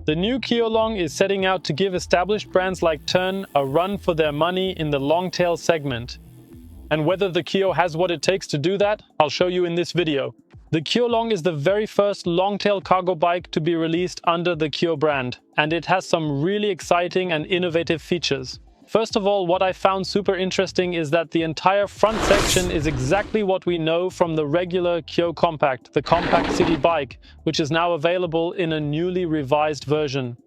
The new Qio Long is setting out to give established brands like Tern a run for their money in the long-tail segment. And whether the Qio has what it takes to do that, I'll show you in this video. The Qio Long is the very first long-tail cargo bike to be released under the Qio brand, and it has some really exciting and innovative features. First of all, what I found super interesting is that the entire front section is exactly what we know from the regular Qio Compact, the compact city bike, which is now available in a newly revised version.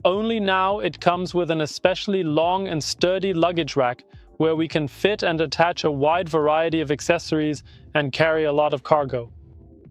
Only now it comes with an especially long and sturdy luggage rack, where we can fit and attach a wide variety of accessories and carry a lot of cargo.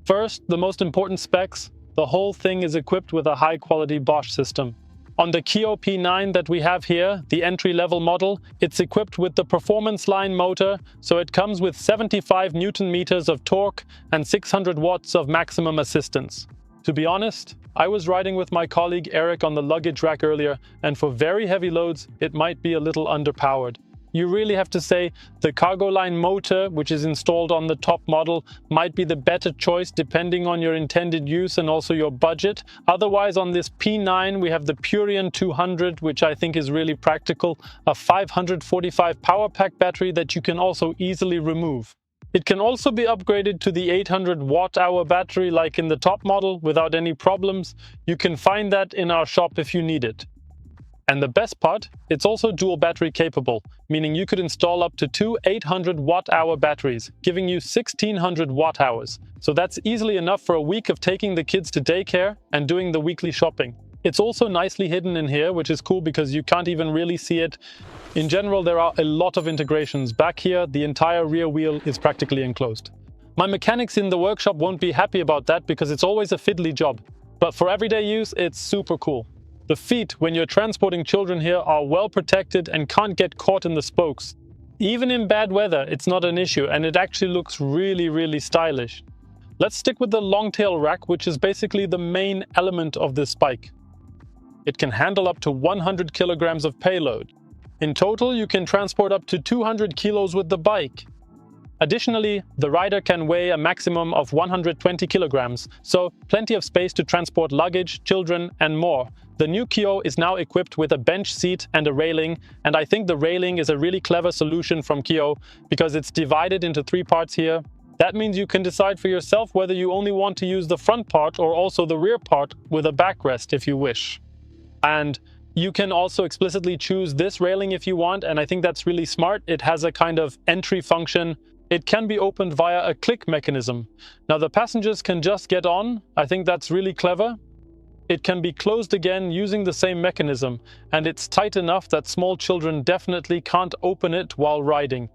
First, the most important specs, the whole thing is equipped with a high-quality Bosch system. On the Qio P9 that we have here, the entry-level model, it's equipped with the Performance Line motor, so it comes with 75 Nm of torque and 600 watts of maximum assistance. To be honest, I was riding with my colleague Eric on the luggage rack earlier, and for very heavy loads, it might be a little underpowered. You really have to say the Cargo Line motor, which is installed on the top model, might be the better choice depending on your intended use and also your budget. Otherwise, on this P9 we have the Purion 200, which I think is really practical, a 545 power pack battery that you can also easily remove. It can also be upgraded to the 800 watt-hour battery like in the top model without any problems. You can find that in our shop if you need it. And the best part, it's also dual battery capable, meaning you could install up to two 800 watt-hour batteries, giving you 1600 watt-hours. So that's easily enough for a week of taking the kids to daycare and doing the weekly shopping. It's also nicely hidden in here, which is cool because you can't even really see it. In general, there are a lot of integrations. Back here, the entire rear wheel is practically enclosed. My mechanics in the workshop won't be happy about that because it's always a fiddly job. But for everyday use, it's super cool. The feet, when you're transporting children here, are well protected and can't get caught in the spokes. Even in bad weather, it's not an issue, and it actually looks really stylish. Let's stick with the long-tail rack, which is basically the main element of this bike. It can handle up to 100 kilograms of payload. In total, you can transport up to 200 kilos with the bike. Additionally, the rider can weigh a maximum of 120 kilograms, so plenty of space to transport luggage, children, and more. The new Qio is now equipped with a bench seat and a railing, and I think the railing is a really clever solution from Qio because it's divided into 3 parts here. That means you can decide for yourself whether you only want to use the front part or also the rear part with a backrest if you wish. And you can also explicitly choose this railing if you want, and I think that's really smart. It has a kind of entry function. It can be opened via a click mechanism. Now the passengers can just get on. I think that's really clever. It can be closed again using the same mechanism, and it's tight enough that small children definitely can't open it while riding.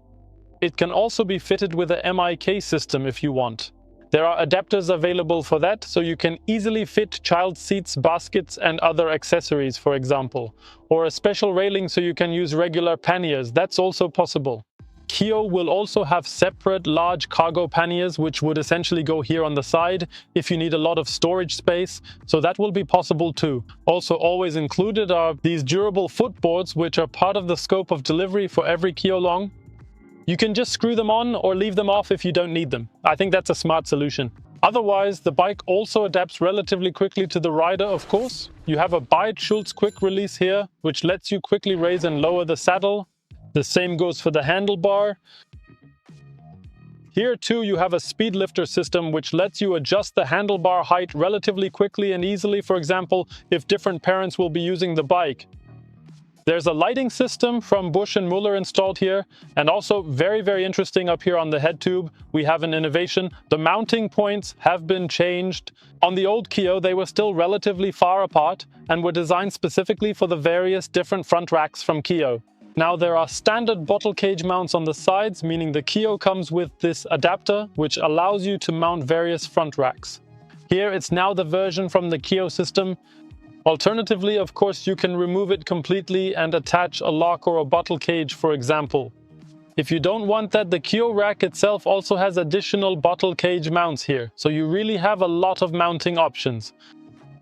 It can also be fitted with a ebike system if you want. There are adapters available for that, so you can easily fit child seats, baskets and other accessories, for example. Or a special railing so you can use regular panniers, that's also possible. Qio will also have separate large cargo panniers, which would essentially go here on the side if you need a lot of storage space, so that will be possible too. Also always included are these durable footboards, which are part of the scope of delivery for every Qio Long. You can just screw them on or leave them off if you don't need them. I think that's a smart solution. Otherwise, the bike also adapts relatively quickly to the rider, of course. You have a Schultz quick release here, which lets you quickly raise and lower the saddle. The same goes for the handlebar. Here too you have a speed lifter system which lets you adjust the handlebar height relatively quickly and easily, for example, if different parents will be using the bike. There's a lighting system from Bosch and Müller installed here, and also very interesting up here on the head tube, we have an innovation. The mounting points have been changed. On the old Qio, they were still relatively far apart and were designed specifically for the various different front racks from Qio. Now there are standard bottle cage mounts on the sides, meaning the Qio comes with this adapter, which allows you to mount various front racks. Here it's now the version from the Qio system. Alternatively, of course, you can remove it completely and attach a lock or a bottle cage, for example. If you don't want that, the Qio rack itself also has additional bottle cage mounts here, so you really have a lot of mounting options.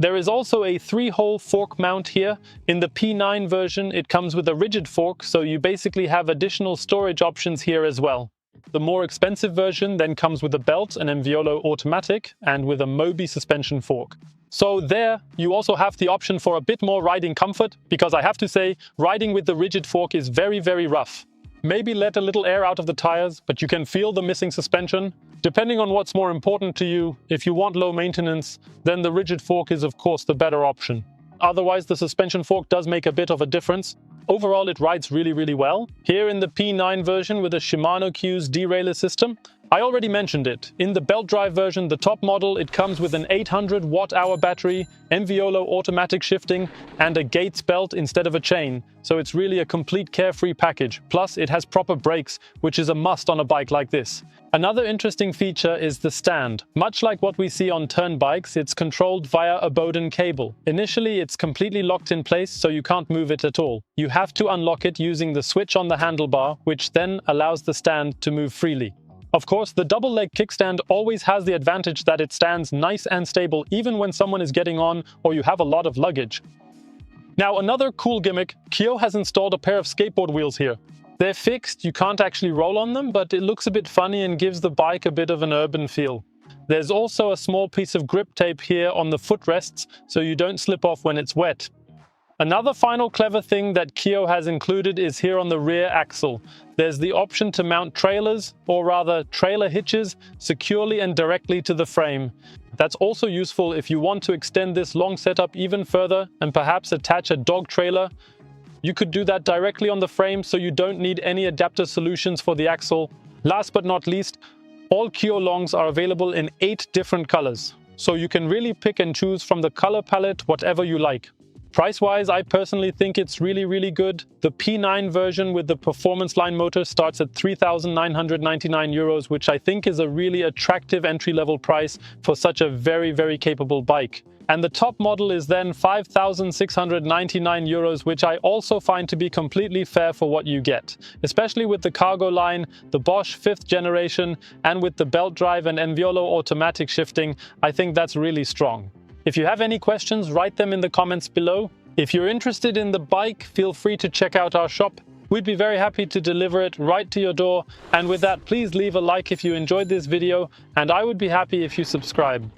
There is also a 3-hole fork mount here. In the P9 version, it comes with a rigid fork, so you basically have additional storage options here as well. The more expensive version then comes with a belt, an Enviolo automatic, and with a Mobi suspension fork. So there, you also have the option for a bit more riding comfort, because I have to say, riding with the rigid fork is very, very rough. Maybe let a little air out of the tires, but you can feel the missing suspension. Depending on what's more important to you, if you want low maintenance, then the rigid fork is of course the better option. Otherwise, the suspension fork does make a bit of a difference. Overall, it rides really, really well. Here in the P9 version with the Shimano Q's derailleur system, I already mentioned it. In the belt drive version, the top model, it comes with an 800 watt-hour battery, Enviolo automatic shifting, and a Gates belt instead of a chain. So it's really a complete carefree package. Plus, it has proper brakes, which is a must on a bike like this. Another interesting feature is the stand. Much like what we see on turn bikes, it's controlled via a Bowden cable. Initially, it's completely locked in place, so you can't move it at all. You have to unlock it using the switch on the handlebar, which then allows the stand to move freely. Of course, the double leg kickstand always has the advantage that it stands nice and stable even when someone is getting on or you have a lot of luggage. Now, another cool gimmick, Qio has installed a pair of skateboard wheels here. They're fixed, you can't actually roll on them, but it looks a bit funny and gives the bike a bit of an urban feel. There's also a small piece of grip tape here on the footrests so you don't slip off when it's wet. Another final clever thing that Qio has included is here on the rear axle. There's the option to mount trailers, or rather trailer hitches, securely and directly to the frame. That's also useful if you want to extend this long setup even further and perhaps attach a dog trailer. You could do that directly on the frame, so you don't need any adapter solutions for the axle. Last but not least, all Qio Longs are available in 8 different colors. So you can really pick and choose from the color palette whatever you like. Price-wise, I personally think it's really, really good. The P9 version with the Performance Line motor starts at 3,999 euros, which I think is a really attractive entry-level price for such a very, very capable bike. And the top model is then 5,699 euros, which I also find to be completely fair for what you get. Especially with the cargo line, the Bosch 5th generation, and with the belt drive and Enviolo automatic shifting, I think that's really strong. If you have any questions, write them in the comments below. If you're interested in the bike, feel free to check out our shop. We'd be very happy to deliver it right to your door. And with that, please leave a like if you enjoyed this video, and I would be happy if you subscribe.